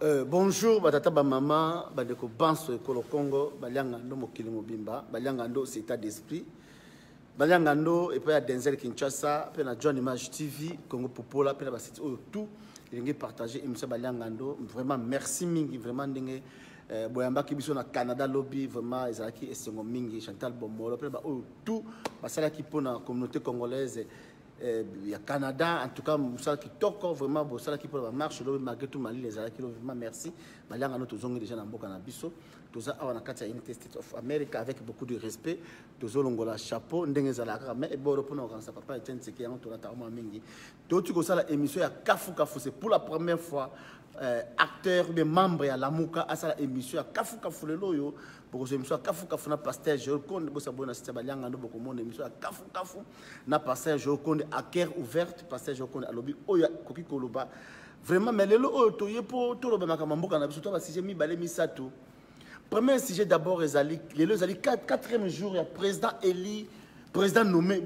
Bonjour, batata ba maman, badeko banso ekolo Congo, baliangando mokili mobimba, baliangando c'est état d'esprit. Baliangando et puis à Denzel Kinshasa, puis à John Image TV, Congo Popola, puis à Basiti tout, il y a partagé émission baliangando. Vraiment merci mingi, vraiment dingue. Boyamba qui biso na Canada lobby, vraiment ezalaki esengo mingi, Chantal Bomolo, puis tout, basala qui pour la communauté congolaise. Il y a Canada, en tout cas, ça qui toque vraiment, ça qui peut marcher, malgré tout, Mali, les Alaki, vraiment merci. Mali, on a tous déjà dans le Bokanabisson, tous à United States of America avec beaucoup de respect, tous à chapeau, Ndengezalaka, mais et bon, pour nous, ça papa et ce qui est en tout cas, mingi. Tout tu ça la émission à Kafu Kafu, c'est pour la première fois. Acteur, mais membre à la Mouka, à sa émission à Kafu Kafu le loyo, pour que émission à Kafu Kafu na pasteur, je compte que ça bonne c'est balianga no beaucoup monde émission à Kafu Kafu na pasteur, je compte à cœur ouverte, pasteur je compte à lobby oya koki koloba. Vraiment mais le lo toye pour tout le bamaka mboka na biso to ba sujet mi balé mi sato. Premier sujet d'abord ezali le quatrième jour il y a président Eli président nommé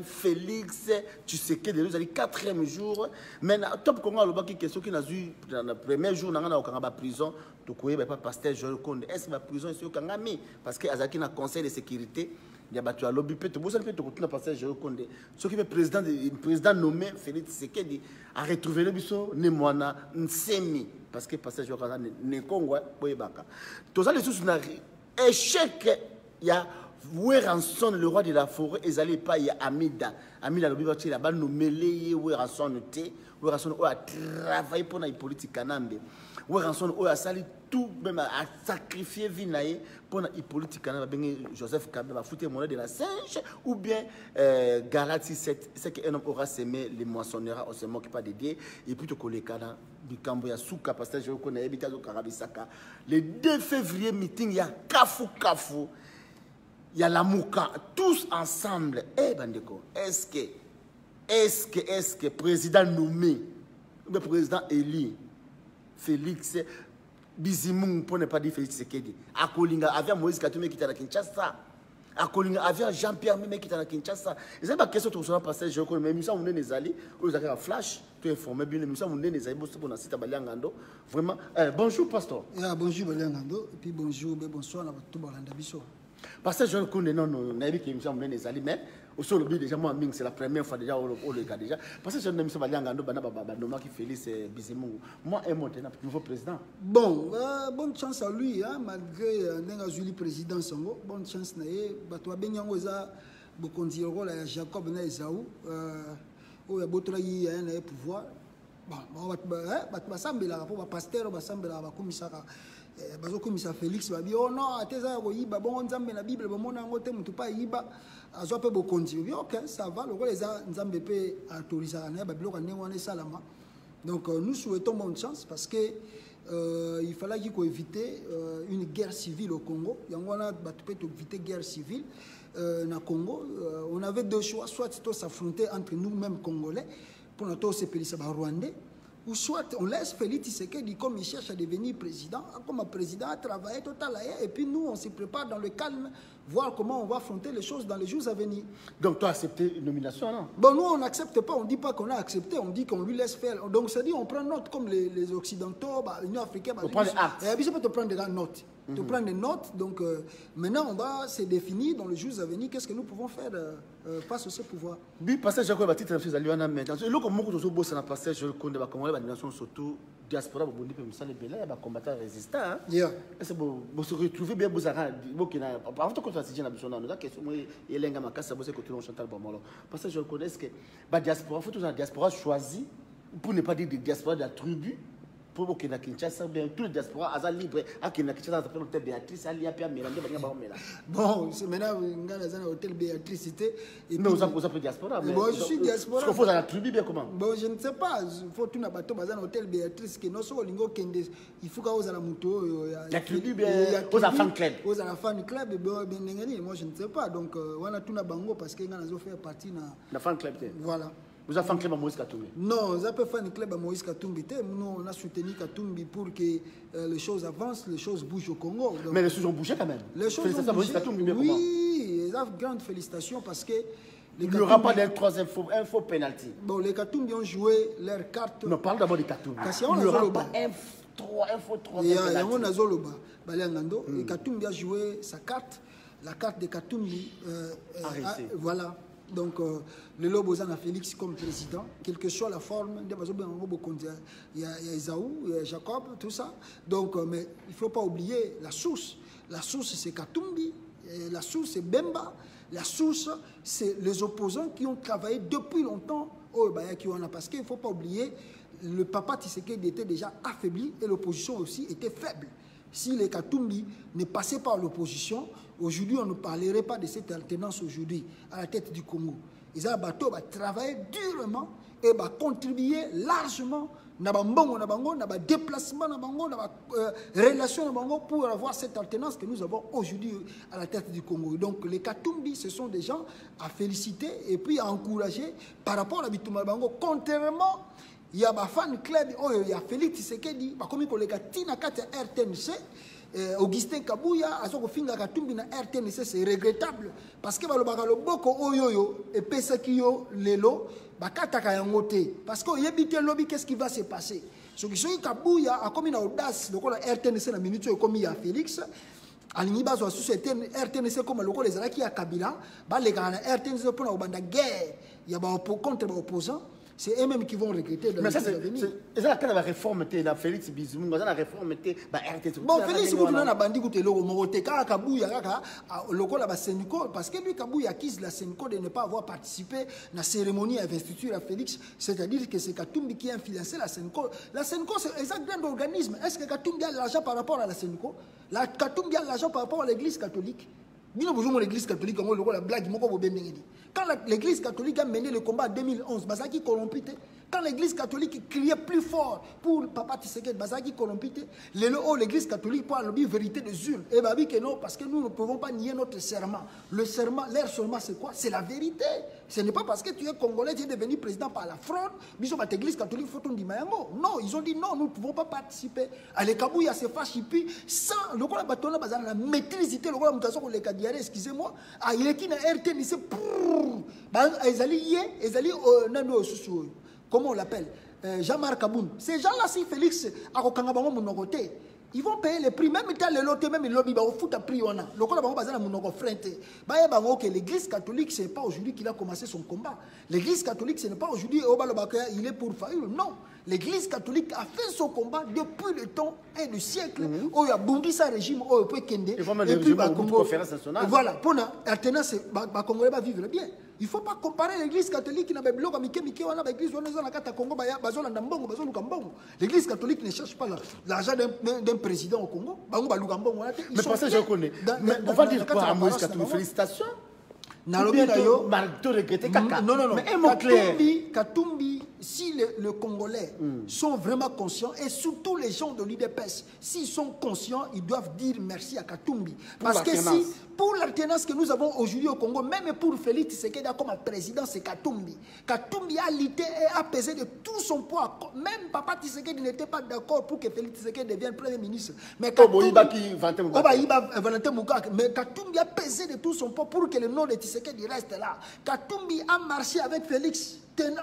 Félix Tshisekedi nous a dit 4e jour mais top Congo le baki question qui n'a eu dans le premier jour n'a pas prison to koye pas pasteur Joël Konde est-ce que prison est kangami parce que azaki na conseil de sécurité il y a battu à lobby peut bosa peut to pasteur Joël Konde ce qui est président nommé Félix Tshisekedi a retrouvé le biso ne mwana nsemi parce que pasteur Joël Konde ne Congo boyebaka to ça les sous na échec il y a Weranson, le roi de la forêt, ils allaient pas y Amida. Amida, le bivatier là-bas, nous mêler Weranson, Weranson a travaillé pour la politique canambe. Weranson a sali tout, même à sacrifier Vinaye pour la politique canambe. Joseph Kabila va foutre monnaie de la singe ou bien garantie c'est qu'un homme aura semé les moissonneurs, on se moque pas dédié et puis tout les canards. Du Camboya Souka, parce que je connais Ebitazo Karabisaka. Le 2 février meeting, il y a Kafu Kafu. Il y a la Mouka, tous ensemble. Eh, Bandeko, est-ce que président nommé, le président élu, Félix Bizimou, pour ne pas dire Félix Tshisekedi, à Kolinga, avec Moïse Katumé qui était à Kinshasa, à Kolinga, avec Jean-Pierre Mimé qui était à Kinshasa. Et c'est pas question de se passer, je connais, mais nous sommes les alliés, nous avons un flash, tu es informé bien, nous sommes les alliés, pour la cité Baliangando. Vraiment, bonjour, pasteur. Bonjour, Baliangando, et puis bonjour, bonsoir, tout le monde. Parce que je connais non naïbi qui me semble les alliés mais au sol déjà moi c'est la première fois déjà au le cas déjà parce que je ne me semble Baliangando bana baba qui Félix Bizimou moi un mot nouveau président bon bonne chance à lui hein malgré nenga Julie président songo bonne chance na ye bato benyango za bokonzi rôle ya Jacob na Esaou o ya botola yi ya na pouvoir bon bato basambela pour pasteur basambela ba komisaka bazokomisa Félix babi oh non ateza koyiba bongo nzambe na Bible bomona ngo te mutu pa yiba azo pe bokonzi bi OK ça va le les nzambe pe autoriser na ba biloko ndenge wana salama donc nous souhaitons bonne chance parce que il fallait qu'il faut éviter une guerre civile au Congo yango wana batu pe éviter guerre civile na Congo on avait deux choix soit s'affronter entre nous-mêmes congolais pour notre se pélisser ba rwandais ou soit on laisse Félix Tshisekedi comme il cherche à devenir président, comme président à travailler total et puis nous on se prépare dans le calme, voir comment on va affronter les choses dans les jours à venir. Donc tu as accepté une nomination non? Bon nous on n'accepte pas, on ne dit pas qu'on a accepté, on dit qu'on lui laisse faire. Donc c'est dit on prend note comme les occidentaux, l'Union africaine. On prend des actes. Et puis je peux te prendre des notes. Tu prends des notes, donc maintenant on va se définir dans les jours à venir qu'est-ce que nous pouvons faire face à ce pouvoir. Oui, parce que je crois que tu as dit maintenant. Le comment tu as bossé dans passage je connais pas comment la nation surtout diaspora bondi peut me saler bela ya ba combattant résistant. Est-ce que vous se retrouvez bien vous arrêter bokina avant que tu as dit na bisona nous question moi elenga makasa bosse côté Chantal Bomolo parce que je connais que ba diaspora faut toujours la diaspora choisi pour ne pas dire de diaspora de la tribu. Pour que na Kinshasa bien tous les diaspora aza libre à Kinshasa ça s'appelle hôtel Béatrice ali apia Mélanie ba mela bon c'est maintenant ngana za hôtel Béatrice c'était et mais vous appelez diaspora mais bon je suis diaspora ce qu'il faut dans la tribu bien comment bon je ne sais pas il faut tout na bateau bazana hôtel Béatrice que non so lingo kende il faut ka oza la moto la tribu bien aux fan club aux fan club ben ngani moi je ne sais pas donc wana tout na bango parce que ngana zo faire partie na fan club voilà. Vous avez fait un club à Moïse Katumbi? Non, vous avez fait un club à Moïse Katumbi. Nous, on a soutenu Katumbi pour que les choses avancent, les choses bougent au Congo. Donc, mais les choses ont bougé quand même. Les choses ont bougé. Oui, grandes félicitations parce que... Il n'y aura pas d'un 3 info penalty. Bon, les Katumbi ont joué leur carte. Non, parle d'abord des Katumbi. Il n'y aura pas 3. Il y a un azoloba, Baliangando, et Katumbi a joué sa carte, la carte de Katumbi. Voilà. Donc, le Lobozana Félix comme président, quelle que soit la forme, il y a Esaú, il y a Jacob, tout ça. Donc, mais il ne faut pas oublier la source. La source, c'est Katumbi, la source, c'est Bemba, la source, c'est les opposants qui ont travaillé depuis longtemps parce qu'il ne faut pas oublier, le papa Tshisekedi était déjà affaibli et l'opposition aussi était faible. Si les Katumbi ne passaient pas à l'opposition, aujourd'hui, on ne parlerait pas de cette alternance aujourd'hui à la tête du Congo. Ils ont travaillé durement et contribué largement dans le déplacement, dans la relation pour avoir cette alternance que nous avons aujourd'hui à la tête du Congo. Donc les Katumbi, ce sont des gens à féliciter et puis à encourager par rapport à Bitumba Bango. Contrairement, il y a un fan club, il y a Félix Tshisekedi, comme il y a Tina Kata RTNC, Augustin Kabouya, Azokofinga Katumbi na RTNC, c'est regrettable. Parce que le boko oyoyo et Pesakio lelo, bakataka yangote. Parce que yebite lobby, qu'est-ce qui va se passer? Ce qui sont Kabouya a commis une audace, le RTNC na minute comme il y a Félix. Alingi bazo société RTNC comme le les alaki à Kabila, les gars RTNC pour la bande guerre, il y a contre les opposants. C'est eux-mêmes qui vont regretter. Mais ça, c'est la réforme, la Félix Bizoum, la réforme, bon, Félix Bizoum, a bandi goûté le Moroté, car Kabouya, le col à Sénico, parce que lui, Kabouya accuse la Sénico de ne pas avoir participé à la cérémonie d'investiture à Félix, c'est-à-dire que c'est Katumbi qui a influencé la Sénico. La Sénico, c'est un grand organisme. Est-ce que Katumbi a l'argent par rapport à la Sénico? La Katumbi a l'argent par rapport à l'église catholique. L'église catholique, la blague, quand l'église catholique a mené le combat en 2011, Bazaki corrompu. Quand l'église catholique criait plus fort pour Papa Tshisekedi, Bazaki corrompu. L'église catholique parle de vérité des urnes. Et bah oui que non, parce que nous ne pouvons pas nier notre serment. Le serment, leur serment, c'est quoi? C'est la vérité. Ce n'est pas parce que tu es congolais, tu es devenu président par la fraude. Bisous, l'église catholique, faut on dire non, ils ont dit non, nous ne pouvons pas participer. Allez, Kabouya se fâche, puis sans le roi bâton, la maîtrise, le roi Moutasso, le Kadiare, excusez-moi, il est qui n'a RTNC pour. Comment on l'appelle? Jean-Marc Kaboun. Ces gens-là, si Félix a Rokangabango Monogoté, ils vont payer les prix, même dans le loté, même le lobby, au foot à prix, on a. Le col a basé dans mon frente. L'église catholique, ce n'est pas aujourd'hui qu'il a commencé son combat. L'église catholique, ce n'est pas aujourd'hui, il est pour Fayoul. Non. L'église catholique a fait son combat depuis le temps et le siècle. Où il y a bondi sa régime, où il peut kende. Et puis, voilà. Pour l'alternance, le Congolais va vivre bien. Il ne faut pas comparer l'église catholique qui n'a pas de l'église catholique ne cherche pas l'argent d'un président au Congo. Mais pour ça, je connais. Mais on va dire quoi à Moïse Katumbi? Félicitations. Non, Katumbi, si les Congolais sont vraiment conscients, et surtout les gens de l'UDPS, s'ils sont conscients, ils doivent dire merci à Katumbi. Parce que si, pour l'alternance que nous avons aujourd'hui au Congo, même pour Félix Tshisekedi comme président, c'est Katumbi. Katumbi a lutté et a pesé de tout son poids. Même Papa Tshisekedi n'était pas d'accord pour que Félix Tshisekedi devienne Premier ministre. Mais Katumbi a pesé de tout son poids pour que le nom de Tshisekedi reste là. Katumbi a marché avec Félix.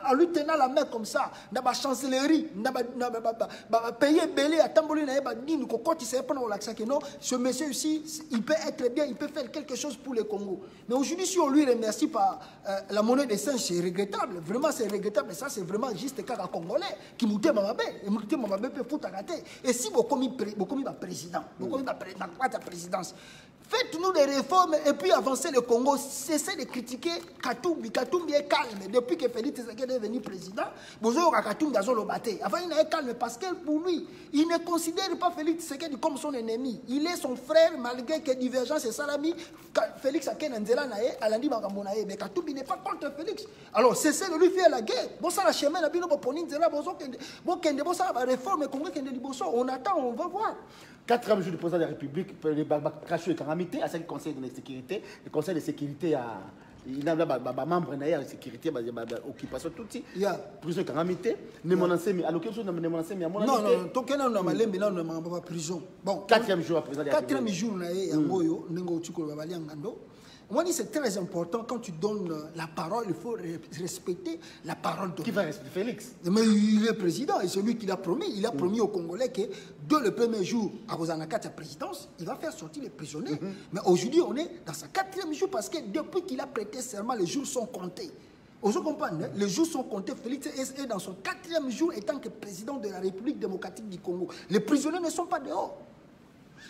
En lui tenant la main comme ça, dans la chancellerie, payer belé à Tamboli, ce monsieur ici, il peut être bien, il peut faire quelque chose pour le Congo. Mais aujourd'hui, si on lui remercie par la monnaie de singe, c'est regrettable. Vraiment, c'est regrettable. Ça, c'est vraiment juste un Congolais qui m'a peut foutre à rater. Et si vous commis président, vous commis la présidence, faites-nous des réformes et puis avancez le Congo. Cessez de critiquer Katumbi. Katumbi est calme. Depuis que Félix Tshisekedi est devenu président, Katumbi a le batté. Avant, il est calme parce que pour lui, il ne considère pas Félix Tshisekedi comme son ennemi. Il est son frère malgré que divergence et salami. Félix a ken Nzela nae, Alandi Bagamonae. Mais Katumbi n'est pas contre Félix. Alors, cessez de lui faire la guerre. Bon, ça, la chemin, la bino, bon, Nzela, bon, ça, la réforme, on attend, on va voir. 4e jour du président de la République, le Cachou et Karamité, à ce conseil de sécurité, le conseil de sécurité a. Il a des membres de la sécurité, occupation tout petit. Prison Karamité, Nemonansemi, à l'occasion de Nemonansemi, à mon avis. Non, tant qu'on a malé, mais on n'a pas prison. Bon, 4e jour à président de la République. 4e jour, il y a un Nengo Tchouko Babaliangando. On m'a dit c'est très important quand tu donnes la parole, il faut respecter la parole de Qui va respecter Félix? Mais il est président et c'est lui qui l'a promis. Il a promis aux Congolais que dès le premier jour à Rosanaka, sa présidence, il va faire sortir les prisonniers. Mais aujourd'hui, on est dans sa 4e jour parce que depuis qu'il a prêté serment, les jours sont comptés. Vous comprenez, les jours sont comptés. Félix est dans son 4e jour étant que président de la République démocratique du Congo. Les prisonniers ne sont pas dehors.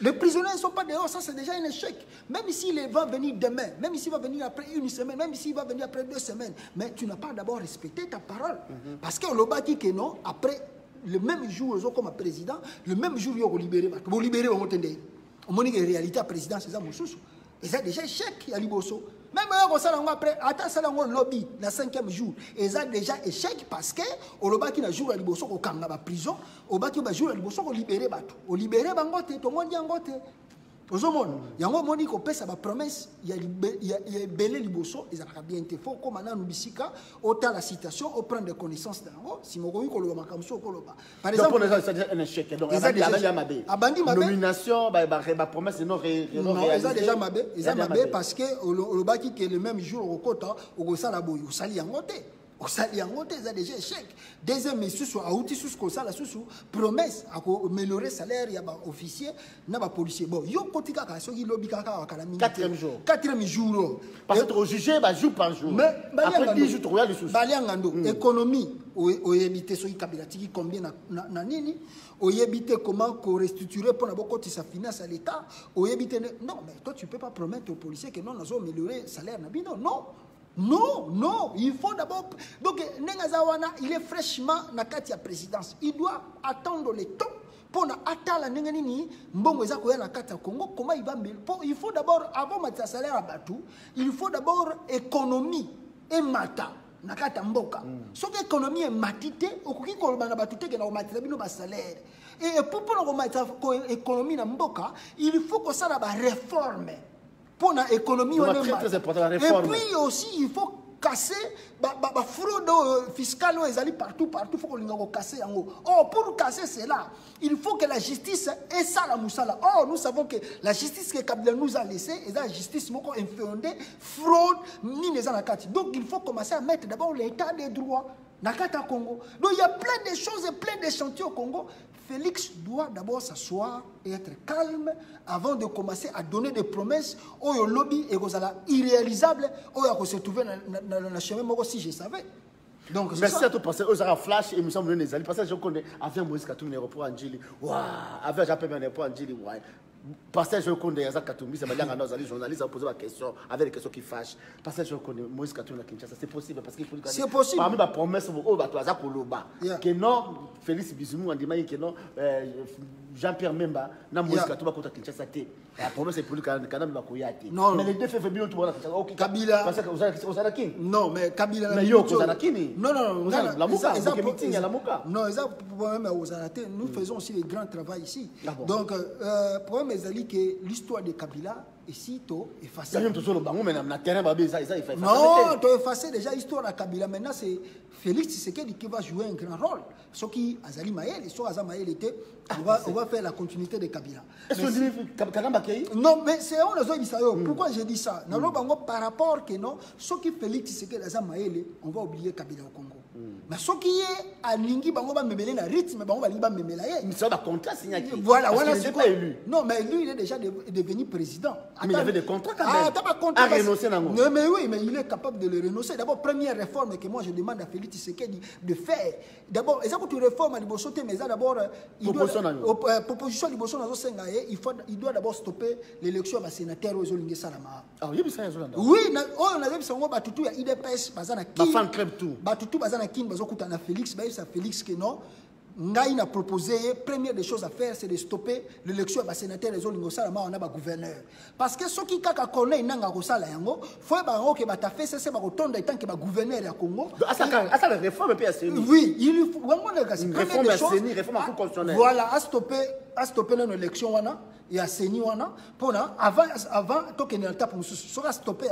Les prisonniers ne sont pas dehors, ça c'est déjà un échec. Même s'il va venir demain, même s'il va venir après une semaine, même s'il va venir après 2 semaines, mais tu n'as pas d'abord respecté ta parole. Parce que le bâti que non, après le même jour, comme président, le même jour, il va libérer. Vous libérez, on va dire que la réalité à président, c'est ça, mon chouchou. Et ça déjà échec, il y a Liboso. Même après, attends, ça dans le lobby, le 5e jour, et ça déjà échec parce que au lobby qui n'a jour à Liboso, au Kanga, la prison, au lobby qui n'a jour à Liboso, au libéré, au libéré, bangote, tout le monde dit bangote. Aux hommes, il y a un moment qu'on paie sa promesse, il y a belé Liboso, ils ont bien été fort, comme maintenant nous bisika, autant la citation, on prend des connaissances dans si mon ko lo makamso ko lo ba. Par exemple, c'est un échec. Donc, il y a Mabé. Nomination, ma promesse est non réalisée. Non, ils ont déjà Mabé. Ils ont Mabé parce que le baki qui est le même jour au Kota, au Salaboy, au Sali Angote. Au Sali Angote, ils ont déjà échec. Deuxième, monsieur, à outil sous Kosala, sous promesse, à améliorer le salaire, il y a des officiers, il y a des policiers. Bon, il y a un kaka, ceux qui lobby kaka, 4e jour. 4e jour. Parce que juger, jour par jour. Mais, après 10 jours, tu regardes les soucis. Baliangando, économie, au éviter ceux qui kabilatiki combien na nini, au éviter comment restructurer pour n'avoir côté sa finance à l'État, au éviter non, mais toi tu peux pas promettre aux policiers que non, nous allons améliorer le salaire nabino, non. Non, non, il faut d'abord. Donc, Nengazawana, il est fraîchement dans la présidence. Il doit attendre le temps pour attendre la Nenganini, Mbongo Zakoya na Kata Congo, comment il va. Il faut d'abord, avant de salaire à Batou, il faut d'abord économie et mata. Nakata Mboka. Ce que l'économie est matite, au coup qu'on va battre, que nous matériaux bas salaire. Et pour l'économie na Mboka, il faut que ça la réforme. Pour l'économie, et puis aussi, il faut casser la fraude fiscale, partout, il faut qu'on casse. Oh, pour casser cela, il faut que la justice ait ça la moussala. Oh, nous savons que la justice que Kabila nous a laissée est la justice infondée, fraude, ni les anakati. Donc, il faut commencer à mettre d'abord l'état des droits. Nakata Congo. Donc il y a plein de choses et plein de chantiers au Congo. Félix doit d'abord s'asseoir et être calme avant de commencer à donner des promesses au lobby et aux irréalisables au se trouver dans le chemin moi si je savais. Donc merci à toi parce que aux flash et nous sommes les alliés parce que je connais avec Moïse Katumbi l'aéroport Anjili. Waouh, avec j'appelle l'aéroport Anjili. Parce que je connais Yazak Katumbi, c'est bien nos journalistes à poser la question avec des questions qui fâchent. Parce que je connais Moïse Katumbi à Kinshasa, c'est possible parce qu'il faut. C'est possible. Parmi les promesses au Batoaza Koloba, que non Félix Bissoumou en disant que non Jean-Pierre Memba n'a Moïse Katumbi contre Kinshasa. La promesse est pour lui Kanam Bakoyati. Mais les deux février tout le monde a Kabila. Parce que vous avez qui? Non, mais Kabila. Mais yo, vous avez qui? Non, non, la Mouka, il y a la Mouka. Non, nous faisons aussi le grand travail ici. Donc, le problème est que l'histoire de Kabila ici, est facile. Non, tu as effacé déjà l'histoire de Kabila. Maintenant, c'est Félix Tshisekedi qui va jouer un grand rôle. Ce qui, Azali Maël, était, on va faire la continuité de Kabila. Est-ce que non, mais c'est on a dit ça. Pourquoi j'ai dit ça? Par rapport que non, ce qui Félix Tshisekedi Azali Maël, on va oublier Kabila au Congo. Mais ce qui est à Lingi, on va mêler la rythme, on va mêler la mais ça va contrat signé. Voilà, c'est pas élu. Non, mais lui, il est déjà devenu président. Mais il y avait des contrats quand même. T'as pas contrat. À renoncer dans non, mais oui, mais il est capable de le renoncer. D'abord, première réforme que moi je demande à Félix Tshisekedi de faire. D'abord, est-ce que tu réformes à Libosote, mais d'abord, proposition à Libosote, il doit d'abord stopper l'élection à sénateur aux Olingue Salama. Ah, il y a ça, oui, on a vu ça, on va tout à IDPS, Bazana Kin. Fan club tout. Tout Bazana Kin, Bazokutana Félix, Félix que non. Ngaï a proposé, première des choses à faire, c'est de stopper l'élection à sénateur des Olingo Salama, on a un gouverneur. Parce que ceux qui connaissent Nanga Rosala Yango, il faut que tu fait, c'est retourner dans le gouverneur à Congo. À ça, la réforme est assez. Oui, il faut. Une réforme à CENI, réforme à constitutionnelle. Voilà, à stopper l'élection, et à CENI, avant, tant qu'il n'y a pas pour stopper,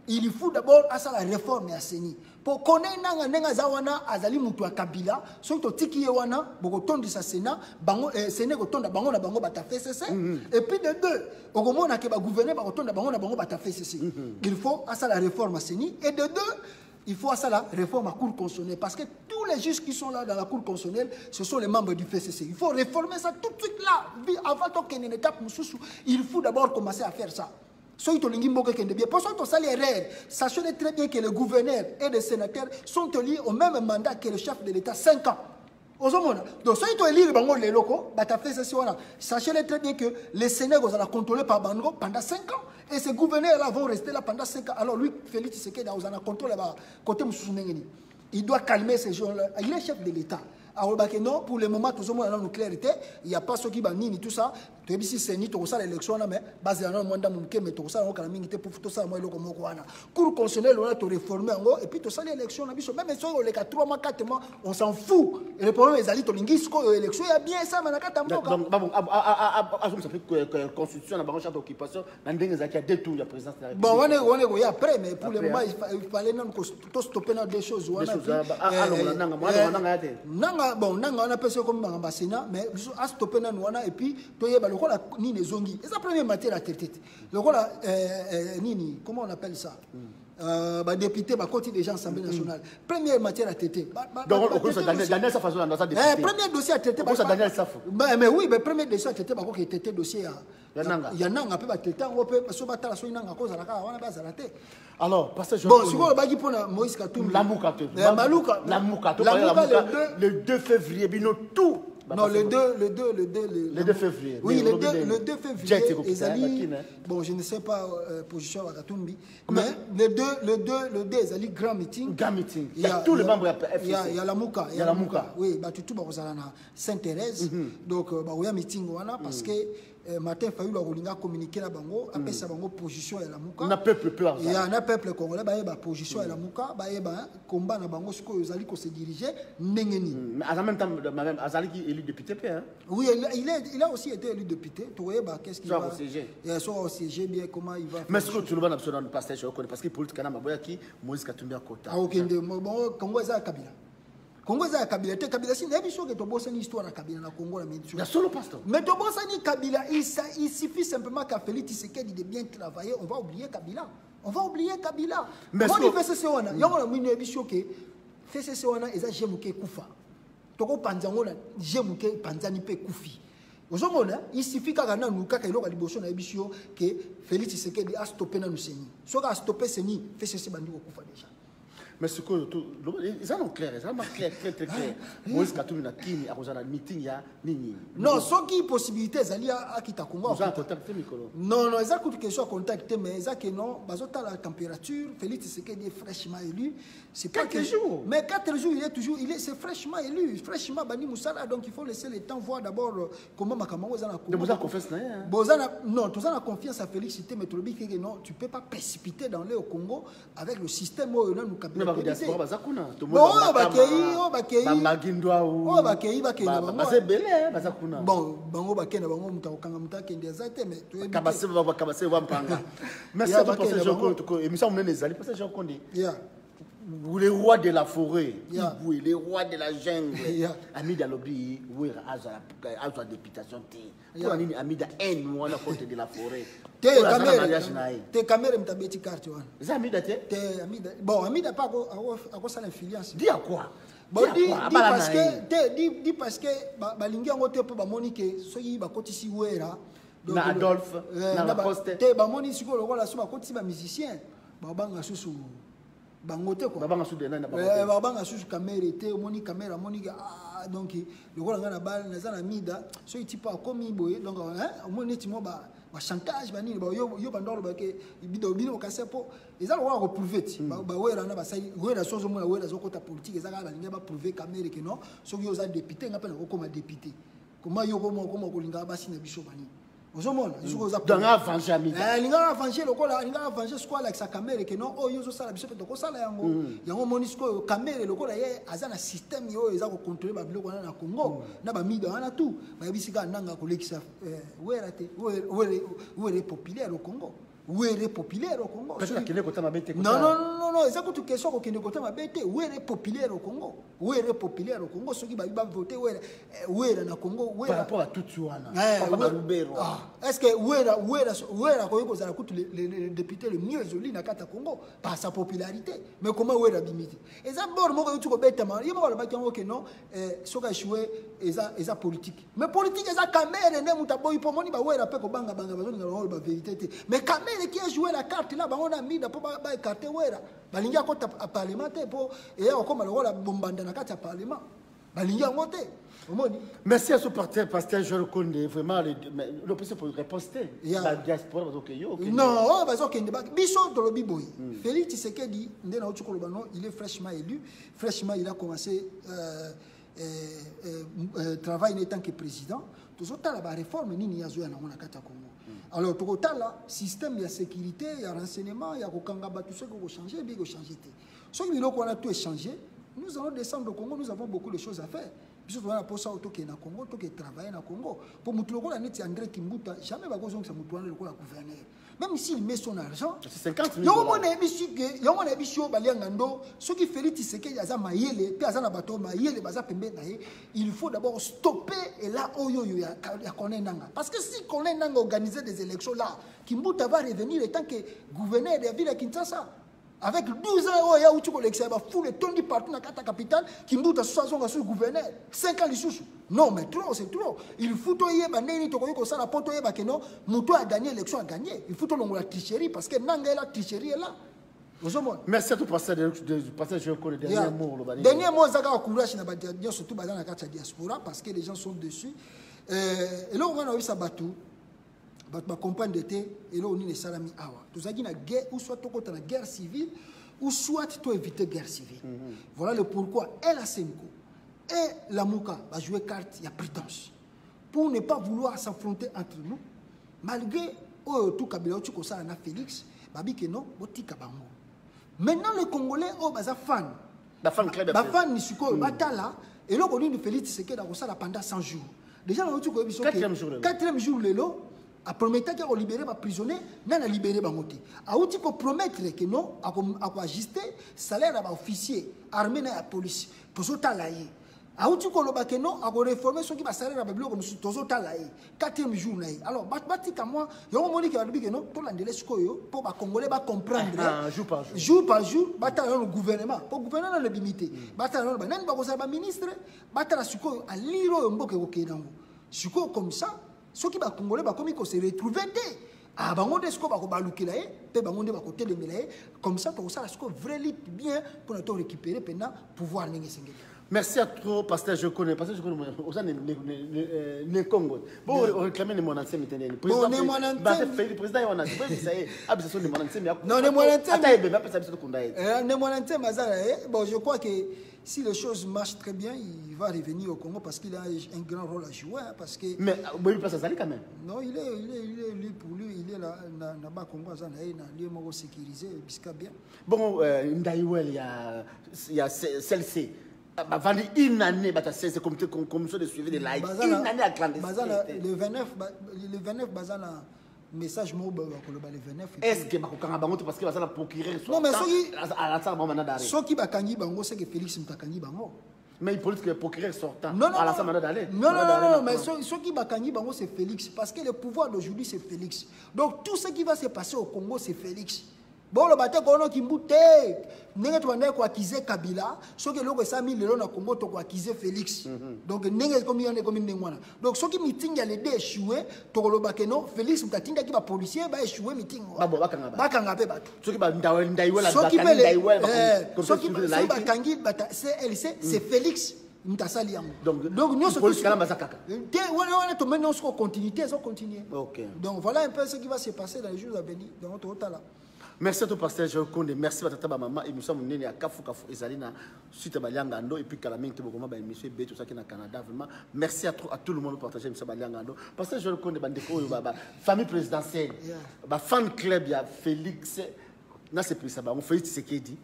il faut d'abord à ça la réforme à Seni. Pour connaître nanga zawana azali mutu a Kabila, son to tiki yewana, boko tondi sa Sénat, bango Sénat ko tonda bango na bango bata FCC. Et puis de deux, au moment na ke ba gouverner ba tonda bango na bango bata FCC. Il faut à ça la réforme à Seni. Et de deux, il faut à ça la réforme à Cour constitutionnelle parce que tous les juges qui sont là dans la Cour constitutionnelle, ce sont les membres du FCC. Il faut réformer ça tout de suite là, avant qu'on ait une étape mususu. Il faut d'abord commencer à faire ça. Sachez très bien que les gouverneurs et les sénateurs sont élus au même mandat que le chef de l'État 5 ans. Donc, sachez très bien que les sénateurs vont contrôler par Bango pendant 5 ans. Et ces gouverneurs-là vont rester là pendant 5 ans. Alors lui, Félix Tshisekedi, il a contrôlé côté Moussounéni. Il doit calmer ces gens-là. Il est chef de l'État. Alors, non, pour le moment, tout le monde a une clarité. Il n'y a pas ceux qui banni tout ça. Tu as dit si c'est ni tout ça l'élection là, mais basé sur un mandat monké, mais tout ça on a mis pour tout ça moi le comme quoi. Cour constitutionnelle on a tout réformé en gros et puis tout ça l'élection là, même si on les 3 mois 4 mois, on s'en fout. Et le problème est ali to lingis ko élection il y a bien ça mais na kata mboka. Donc bon ça fait constitution na bango charte occupation na ndenge za ki a deux tours la présidence de la République. Bon on est après mais pour le moment il fallait non to stopper dans des choses on a bon nanga on a pensé comme dans Sénat mais à stopper dans on a et puis to yeba lokola nini zongi c'est la première matière à traiter lokola nini comment on appelle ça député côté des gens Assemblée nationale première matière à traiter donc Daniel Safo dans sa député premier dossier à traiter ça Daniel Safo mais oui mais premier dossier à traiter qui était dossier yananga peut traiter on peut parce que batala so inanga cause la ka wana bazala te alors parce que bon siko bagi pona Moïse Katumbi Lamuka le 2 février bino tout. Non, le 2 février. Oui, le 2 février. Bon, je ne sais pas position à Katumbi. Mais le 2 Ezali grand meeting. Grand meeting. Il y a tous les membres de FCC. Il y a Lamuka. Il y a Lamuka. Oui, tout le monde Sainte-Thérèse. Donc, il y a meeting parce que Martin Fayulu a communiqué la bango, après sa bango position et la mouka. On a peuple peur. Il y a un peuple congolais, bah position et la mouka, bah combat na bango ce que Azali ko se diriger n'engeni. Mais en même temps, même Azali qui est élu député hein. Oui, il a aussi été élu député. Tu vois bah qu'est-ce qu'il va. Il soit au CG bien comment il va. Mais ce que tu le vois absolument dans le passage je connais parce que politique na maboya qui Moïse Katumbi à côté. Ah OK, bon Congo za Kabila. Congo za Kabila te Kabila si nebi so que to bossa ni histoire na Kabila na Congo la médiation. Il y a solo pasteur. Mais to bossa ni Kabila il suffit simplement qu'à Félix Tshisekedi de bien travailler, on va oublier Kabila. On va oublier Kabila. Mais on fait ce wana, yango na mini nebi so que fait ce wana eza jemuke kufa. Toko panzango na jemuke panzani pe kufi. Ozomona il suffit qu'à na nuka ka iloka liboso na ebisio que Félix Tshisekedi a stoppé na Luseni. So ka stopper Seni fait ce bandiko kufa déjà. Mais ce que ils sont clairs, ils sont très clair. Moïse Katumbi na kini akozana meeting ya nini. Non, ce qui possibilité zali a kita Congo. Vous en contacté Mikolo. Non, ça coûte question à contacter mais ça que non, bazota la température, Félix Tshisekedi est fraîchement élu, c'est pas 4 jours. Mais 4 jours, c'est fraîchement élu, fraîchement bani Moussala donc il faut laisser le temps voir d'abord comment Makamango za na Congo. Vous avez confiance na hein. Bozana non, tu as confiance à Félix Tshisekedi mais tu dis que non, tu peux pas précipiter dans le Congo avec le système où nous capitalisons. les rois de la forêt, les rois de la jungle, ami d'Alobi, oui, à la députation, ami d'Ain, on a côté de la forêt. T'es caméra, t'as bêti carte. Bon, ami d'A pas à quoi ça l'influence. Dis à quoi? Bon, dis parce que balingi en côté pour Monique, soyez bakoti si ouera. Na Adolphe, na poste. Te bamoni siko le roi la suma côté ba musicien. Babanga susu. Bangote quoi. Babanga susu de na babanga susu caméra te moni caméra moni donc le roi nga na bal na za na mida so itipa komi boye donc hein moni ti mo ba chantage bani ba yo bandolo ba ke bido bino kasepo ezalo wa ko prouver ti ba wera na ba sai wera sozo mo wera zo kota politique ezaka ba linga ba prouver caméra que non so yo za député nga pe na ko koma député comment yo ko linga ba sina biso bani ozomona isuko za dans avancer amida linga avancer lokola linga avancer squad avec sa caméra que non oh yo zo sala biso pe to ko sala yango moni siko caméra lokola ye azana système yo eza ko contrôler ba biloko na Congo na ba mida wana tout ba bisika nanga ko lekisa wera te wera populaire au Congo où est populaire au Congo. Non, non, c'est une question qui est où est populaire au Congo. Où est populaire au Congo, ceux qui vont voter, où est le Congo. Par rapport à tout ça, est-ce que où est le député le mieux joli dans le Congo par sa popularité? Mais comment où est la limite? Et ça, bon, moi, tu peux bêtement, il y a que non, ce qui a joué, est politique. Mais politique, c'est quand même, où est la paix, la vérité. Mais quand même, qui a joué la carte là, on a mis pour écarter où est là. Balinga côté à parlementaire pour et comme le rôle bombardé dans carte à parlement. Balinga monté. Merci à ce pasteur Joël Condé, vraiment l'opposition pour riposter. La diaspora va ok. Non, parce que Biso de l'Obiboy. Félix Tshisekedi, il est fraîchement élu. Fraîchement, il a commencé travail en tant que président. Tout ça, la réforme, ni a joué dans la carte à Congo. Alors, tout là, système de sécurité, il y a renseignement, il y a tout ce qui va changer, bien changer. Ce qui a tout changé, nous allons descendre au Congo, nous avons beaucoup de choses à faire. Puis on a pour ça auto qui est au Congo, auto qui travaille au Congo. Pour Moutoulo, la net André Kimbuta, jamais va causer que ça Moutoulo le gouverneur. Même s'il met son argent, c'est 50 000 $. Il y a un émission Baliangando, ce qui fait que y a Maïele, puis Azana Bato, Maïele, Baza Pembe, il faut d'abord stopper et là, il y a Konenanga. Parce que si Konenanga organisait des élections là, Kimbuta va revenir en tant que gouverneur de la ville de Kinshasa. Avec 12 ans, il y a où tu connais que ça va fouler tout le partout dans la capitale, Kimbuta soit son gouverneur. 5 ans, non, mais trop, c'est trop. Il faut que Mouto a gagné l'élection, a gagné. Il faut que la tricherie, parce que Nanga la tricherie est là. Merci à tout pasteur je connais le dernier mot. Dernier mot, ça a courage, surtout dans la diaspora, parce que les gens sont dessus. Et là, on a eu ça bateau. Ma compagne d'été, et là on est salami awa. Tout une guerre, ou soit tu la guerre civile, ou soit tu éviter la guerre civile. Voilà le pourquoi. Et la Senko et la Mouka va jouer carte, il y a prétence. Pour ne pas vouloir s'affronter entre nous, malgré tout Kabila, tu as un Félix, babi que non, boti kabango. Maintenant les Congolais, baza fan. La fan club. La fan ni suko batala, et là on dit Félix c'est que dans ça pendant 100 jours. Déjà on dit que 4e jour le lot. A promettre qu'il a libéré les prisonniers, n'a pas libéré les motifs. A outil qu'on promettre que non, à ajuster salaire à officier, armée et la police, pour ce talaye. A outil qu'on que non, à réformer ceux qui va salaire à biblio comme tout ce talaye. 4e jour alors, batika moi, il y a un moment qui va dire que non, tout l'andélé pour les Congolais va comprendre. Jour par jour, bataille le gouvernement, pour le gouvernement le limiter. Bataille le nan ba ministre, bataille suko à liro mboke okedango. Suko comme ça. Ceux qui sont congolais comme se retrouver ah bango de sco ba ko balukila pe bango de ba ko telemela comme ça pour ça ce que vrai lit bien pour nous récupérer pendant pouvoir ningi sengeli. Merci à toi pasteur je connais aux ne Congo bon réclamer les moyens de maintenant président on a dit ça y est absence de moyens non les moyens bon je crois que si les choses marchent très bien, il va revenir au Congo parce qu'il a un grand rôle à jouer. Parce que... Mais il passe à Zali quand même. Non, il est pour lui, il est là, dans Congo, il est sécurisé, jusqu'à bien. Bon, il y a celle-ci. Avant une année, c'est comme commission de suivi de l'AID. Une année à clandestinité. Le 29, Bazana. Message le 29. Est-ce que parce que va procurer non mais ceux qui bakangi bango c'est que Félix mtakangi bango mais il faut que procurer sortant non mais ceux qui bakangi bango c'est Félix parce que le pouvoir d'aujourd'hui c'est Félix donc tout ce qui va se passer au Congo c'est Félix. Bon, le bateau qu'on a qui mbouté, n'est-ce pas quoi accuser Kabila, ce que l'on a 100 000 € na Congo pour accuser Félix. Donc n'est-ce comme il y a comme une démoine. Donc ce qui meeting y a les deux échoué, pour le bakeno Félix mtatinga qui va policier va échouer meeting. Bakanga pe bateau. Ce qui va ndaiwela c'est Félix. Donc nous sommes tous continuer. Donc voilà un peu ce qui va se passer dans les jours à venir dans notre hôtel là. Merci à toi pasteur Joël Condé, merci à tata maman et nous sommes nés à Kafu Ezalina suite à Baliangando et puis Kalaminte Bogoma ba émission B tout ça qui na Canada vraiment merci à tout le monde pour partager monsieur Baliangando pasteur Joël Condé bandeko baba famille présidentielle ba fan club ya Félix na c'est plus ça ba on fait ce qui dit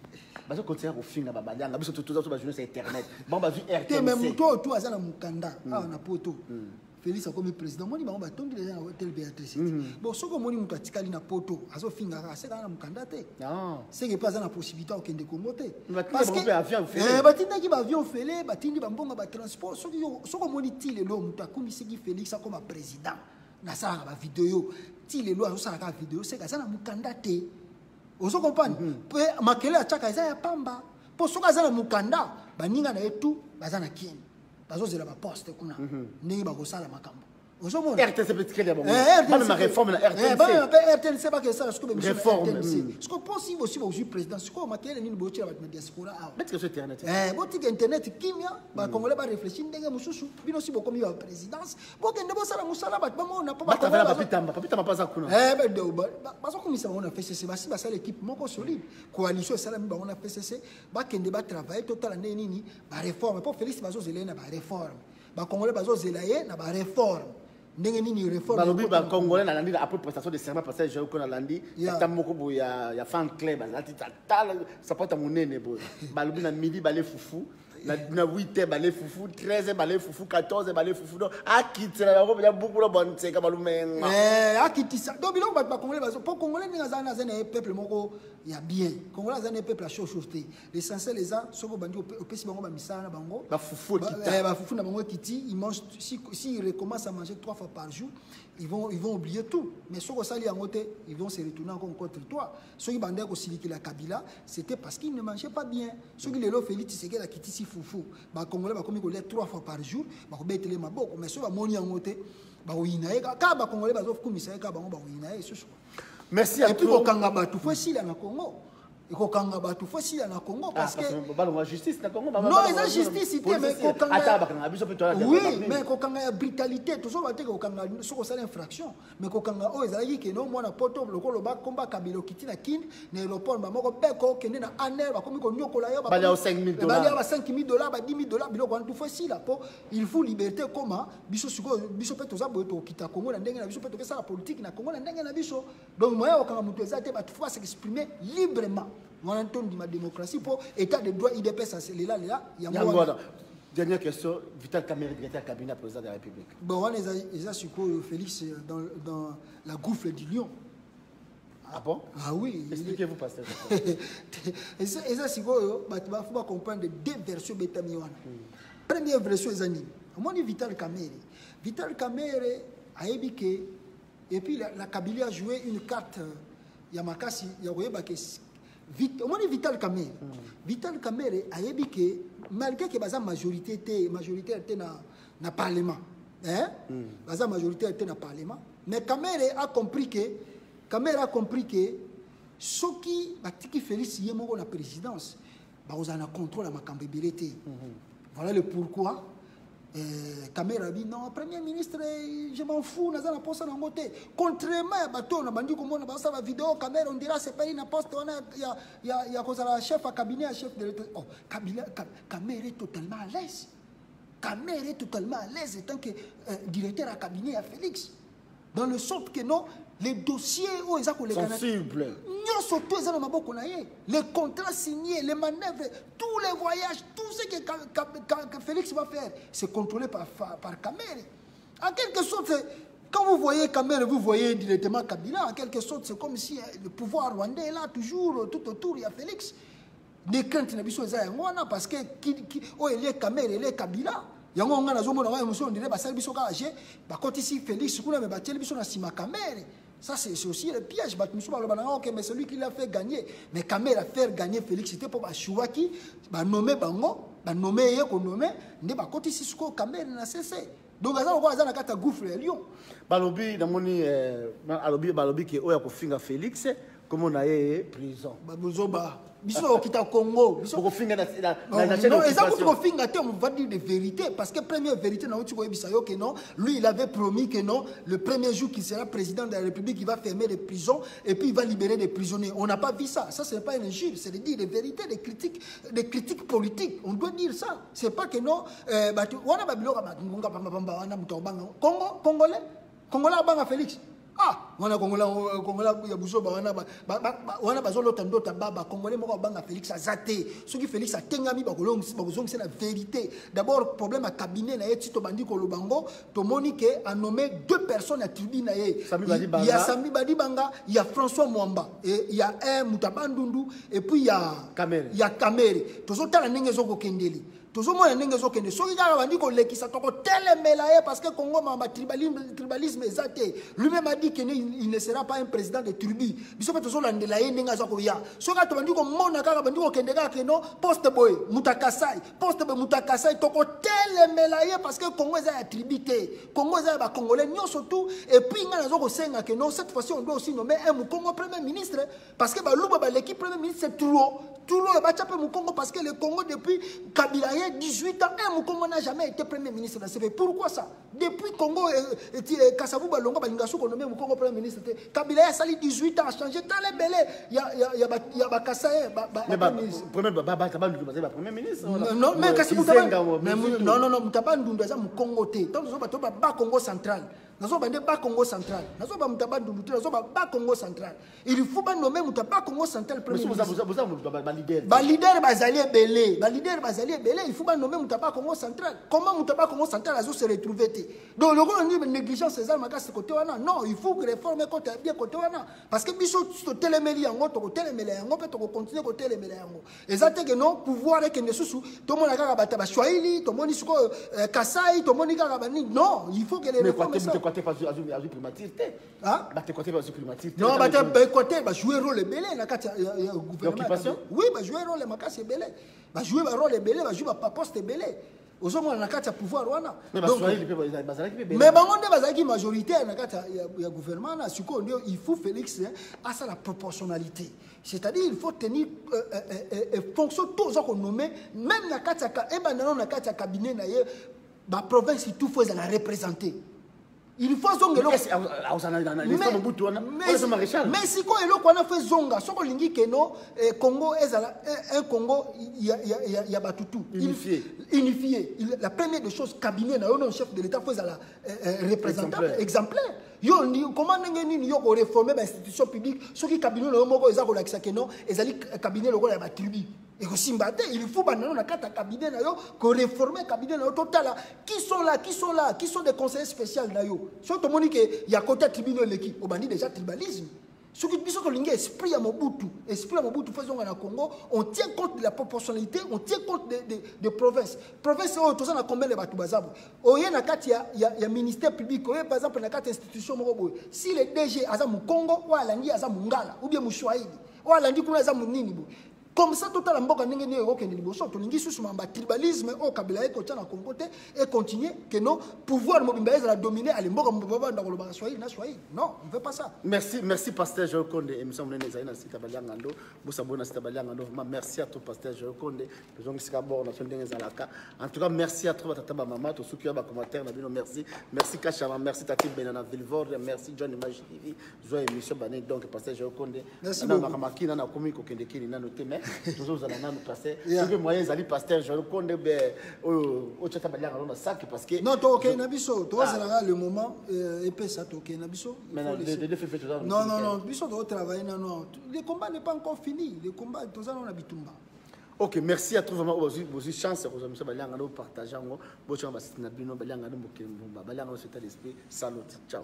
ba so continuer ko finga ba balianga biso tout ba journée sur internet bon ba vu RTNC même toi azana mukanda na poto Félix a comme président moni ba tondi les gens tel Béatrice bon soko moni mutu atikali na poto azo finga c'est kana mukanda te c'est que pas na possibilité okende Congo te parce que batinda ki ba avion félé batindi ba mbonga ba transport soko moni ti le lo mutu akumisi ki Félix comme président na sala ba vidéo ti le lo azo sala ka vidéo c'est kana mukanda te ozo comprendre pe makele a chaka eza ya pamba po soka za na mukanda baninga na etu bazana kini bazozela ba poste kuna ndenge bakosala makambo ozomona RTNC peut créer bon même ma réforme la RTNC ba que ça ce que réforme ce que possible aussi au président ce que makele nini bo tshela ba diaspora a mettre sur internet botika internet kimia ba congolais ba réfléchir ndenge mususu bino si bokomi ba présidence bokende bo sala musala ba bango na pas papitamba pas ça kuna bazo komisa on a fait ceci basi basa l'équipe moko solide coalition sala mi ba on a fait ceci ba kende ba travailler total ndenge nini ba réforme pour Félix bazo zelena ba réforme ba congolais bazo zelaye na ba réforme ndenge nini réforme balobi ba congolais na landi après prestation de serment passage j'ai ko na landi tata moko bo ya fan club lati tata sapota munene bo balobi na midi balé foufou na 8h balé foufou 13h balé foufou 14h balé foufou donc akitela ba ko ya beaucoup la bonne tseka balumenga akitisa donc biloko ba congolais bazo pour congolais ninga zana zana peuple moko ya bien congolais zana peuple a chauffe l'essentiel les gens soko bandi au pesi bango ba misala bango ba foufou ba foufou na bango kiti ils mangent si ils recommencent à manger 3 fois par jour ils vont oublier tout mais soko sali en côté ils vont se retourner encore contre toi ceux qui bandaient ko siliki la Kabila c'était parce qu'ils ne mangeaient pas bien ceux qui les lo Félix c'est que la kiti si foufou ba congolais ba komi ko lait 3 fois par jour ba ko betele maboko mais ceux ba moni en côté ba winae ka ba congolais ba zo kumisa ka bango ba winae ce merci à tous et puis ko kanga ba tout fois si là na Congo et ko kanga ba tout fois si là na Congo parce que ba la justice na Congo non la justice c'était mais ko kanga ata ba biso peut oui mais ko kanga brutalité tout ça ba te ko kanga soko sala infraction mais ko kanga o ezali ke no mwana poto lokolo ba komba kabilo kitina kin na aéroport ba moko beko kende na aner ba komi ko nyokola yo ba ya $5,000 ba ya $5,000 ba $10,000 biloko tout fois si là po il faut liberté comment biso siko biso pe toza boyo to kita Congo na ndenge na biso pe to kesa la politique na Congo na ndenge na biso donc moya ko kanga mutu ezate ba tout fois s'exprimer librement. On entend de ma démocratie pour état de droit IDPS c'est là il y a moi. Dernière question, Vital Kamerhe directeur cabinet président de la République. Bon on les a suppos Félix dans la gouffre du lion. Ah bon? Ah oui. Expliquez-vous pasteur. Et ça suppos faut pas comprendre deux versions betamiwana. Première version ezani. Moi dit Vital Kamerhe a ébiqué et puis la Kabila a joué une carte Yamakasi Yakoyeba ke au moins Vital Kamerhe a ébiqué malgré que baza majorité était na parlement baza majorité était na parlement mais Kamerhe a compris que ceux qui batiki Félix Yemoko la présidence ba ozana contrôle à makambabilité voilà le pourquoi Kamerhe a dit non, Premier ministre, je m'en fous, naza na poste na ngote. Contrairement à bateau, na bandi komona ba sa vidéo Kamerhe on dira c'est pas une poste on ya cause la chef à cabinet chef de l'État. Oh, Kamerhe est totalement à l'aise. Kamerhe est totalement à l'aise tant que directeur à cabinet à Félix. Dans le sorte que non, les dossiers où ils ont sensibles. Les contrats signés, les manœuvres, tous les voyages, tout ce que Félix va faire, c'est contrôlé par Kamerhe. En quelque sorte, quand vous voyez Kamerhe, vous voyez directement Kabila. En quelque sorte, c'est comme si le pouvoir rwandais est là, toujours, tout autour, il y a Félix. Des craintes parce que il est Kamerhe, il est Kabila. Yango nga nazomona wa émotion on dirait basali biso ka age ba koti si Félix kuna me bateli biso na sima Kamerhe ça c'est aussi le piège ba musu ba lobana OK mais celui qui l'a fait gagner mais Kamerhe a fait gagner Félix c'était pour ba Chouaki ba nommer bango ba nommer ye ko nommer nde ba koti si suko Kamerhe na cessé donc aza ko aza na kata gouffre ya lion balobi na moni balobi ke oya ko finga Félix comme on a prison ba bozoba biso okita Congo biso ko finga na non exactement ko finga te on va dire de vérité parce que première vérité na uti ko ebisa yo que non lui il avait promis que non le premier jour qu'il sera président de la République il va fermer les prisons et puis il va libérer des prisonniers on n'a pas vu ça ce n'est pas une injure c'est de dire des vérités des critiques politiques on doit dire ça c'est pas que non wana babilo ka ngunga pamba wana muto banga Congolais banga Félix Ah, on a Congola ya buso wana bazolota ndota baba Congolais moko banga Félix Azate. Ce qui Félix a tengami c'est la vérité. D'abord problème à cabinet na yeti to bandi ko lobango to monique a nommé 2 personnes à tribune na ye. Il y a Sami Badibanga, il y a François Mwamba et il y a un Mutabandundu et puis il y a Kamere. Tozo tala ndenge zoko kendeli. Toujours moi n'engue zokende. Soki kaka bandi ko lekisa toko telemela ye parce que Congo mama tribalisme exacté. Lui-même a dit qu'il ne sera pas un président de tribu. Biso pe toujours landela ye n'enga zoko ya. Soki to bandi ko mona kaka bandi ko kende kaka no poste boy mutakasai toko telemela ye parce que Congo est a tribité. Congo est ba congolais nyo surtout et puis ngana zoko senga que non cette fois-ci on doit aussi nommer un Congo premier ministre parce que ba luba ba l'équipe premier ministre c'est trop le bachape mu Congo parce que le Congo depuis Kabila 18 ans, un Congo n'a jamais été premier ministre de la CP. Pourquoi ça? Depuis Congo, Kassavou Balonga, Balingassou, qu'on nomme Congo premier ministre. Kabila a sali 18 ans, a changé dans les belés. Il y a Bakassaye, premier ministre. Non, mais Kassavou non, Moutabandou, c'est un Congo. Tant que nous avons Congo central. Nous avons pas Congo central. Nous avons Moutabandou, nous avons pas Congo central. Il faut pas nommer Moutaba Congo central premier ministre. Leader Bazali Belé. Il faut pas nommer Moutaba Congo central. Comment Moutaba Congo central a se retrouvé? Donc le rôle de négligence c'est ça magas côté wana. Non, il faut que réformer côté bien côté wana parce que biso telemeli yango to telemeli yango peut continuer côté telemeli yango. Exactement que non pouvoir que ne sous tout monde kaka bata ba Swahili, tout monde suko Kasai, tout monde kaka bani. Non, il faut que les réformes ça. Non, côté va jouer rôle belé na kati ya gouvernement. Oui, va jouer rôle makasi belé. Va jouer rôle belé, va jouer pas poste belé. Aux hommes na kati ya pouvoir wana. Mais bangonde bazaki majorité na kati ya gouvernement na suko il faut Félix à ça la proportionnalité. C'est-à-dire il faut tenir fonction tous qu'on nommé même na kati ya ebandana na kati ya cabinet na ye ba province tout faut la représenter. Il faut zonga mais si quoi eloko wana fait zonga soko lingi keno Congo ezala un Congo ya batutu unifié la première des choses cabinet na non chef de l'état faut la représentable exemplaire yo comment ngeni yo ko réformer ba institution publique soki cabinet na moko eza ko lakisa keno ezali cabinet loko ya ba tribu et que Simbate il faut banano na kata cabinet na yo ko réformer cabinet na yo total qui sont des conseillers spéciaux na yo so to moni que ya côté tribunal l'équipe au bandi déjà tribalisme ce qui biso ko linga esprit à Mobutu faisons na Congo on tient compte de la proportionnalité on tient compte de province oh to ça na combien de batu bazabo oye na kati ya ministère public oye par exemple na kati institution moko boy si le DG aza mu Congo ou alandi aza mu Ngala ou bien mu Swahili ou alandi kuna aza mu nini boy comme ça total mboka ndenge ne ko kende liboso to lingi susu mamba tribalisme au Kabila ko tana Congo te et continuer que non pouvoir mobimba la dominer à mboka mbaba ndako loba Swahili na Swahili non on veut pas ça. Merci pasteur Joël Konde émission mnene zaina sita balangando busa bona sita balangando merci à toi pasteur Joël Konde besoin que bord na ndenge zalaka en tout cas merci à toi tata maman to suki ba commentaire na bino merci Kachama merci Tati Benana Villevord merci John Image TV joie émission bané donc pasteur Joël Konde na makina na komi ko kende kini na noté toujours à nous passer que moyens ali pasteur Joël Konde au tchata balanga na sac parce que non to OK na biso to zala le moment épais ça to OK na biso non biso doit travailler non le combat n'est pas encore fini le combat to zala na bitumba. OK, merci à tous vraiment aussi chance aux amis balanga no partager ngo bo chamba na bino balanga no mokemba balanga no c'est l'esprit salut ciao.